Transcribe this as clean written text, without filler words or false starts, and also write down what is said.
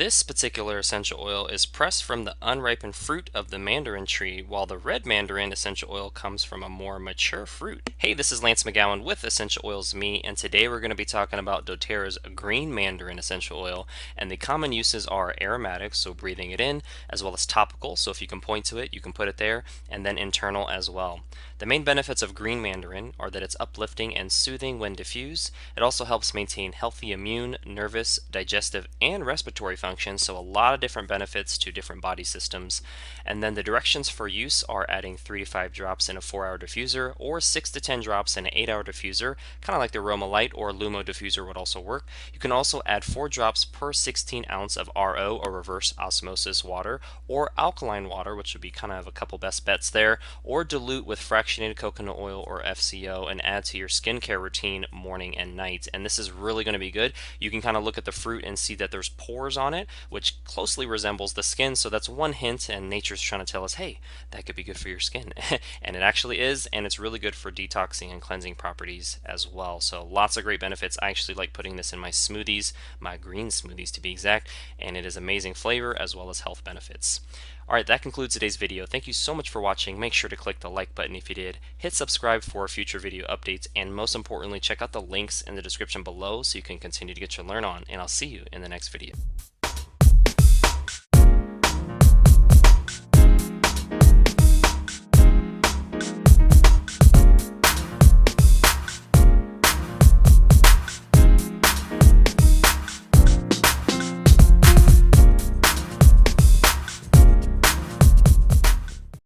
This particular essential oil is pressed from the unripened fruit of the mandarin tree, while the red mandarin essential oil comes from a more mature fruit. Hey, this is Lance McGowan with Essential Oils Me, and today we're going to be talking about doTERRA's green mandarin essential oil, and the common uses are aromatic, so breathing it in, as well as topical, so if you can point to it, you can put it there, and then internal as well. The main benefits of green mandarin are that it's uplifting and soothing when diffused. It also helps maintain healthy immune, nervous, digestive, and respiratory functions, so a lot of different benefits to different body systems. And then the directions for use are adding 3 to 5 drops in a 4-hour diffuser or 6 to 10 drops in an 8-hour diffuser, kind of like the Aroma Light or Lumo diffuser would also work. You can also add 4 drops per 16 ounce of RO or reverse osmosis water, or alkaline water, which would be kind of a couple best bets there, or dilute with fractionated coconut oil or FCO and add to your skincare routine morning and night. And this is really going to be good. You can kind of look at the fruit and see that there's pores on it, which closely resembles the skin. So that's one hint, and nature's trying to tell us, hey, that could be good for your skin. And it actually is, and it's really good for detoxing and cleansing properties as well. So lots of great benefits. I actually like putting this in my smoothies, my green smoothies to be exact, and it is amazing flavor as well as health benefits. Alright, that concludes today's video. Thank you so much for watching. Make sure to click the like button if you did. Hit subscribe for future video updates, and most importantly, check out the links in the description below so you can continue to get your learn on, and I'll see you in the next video.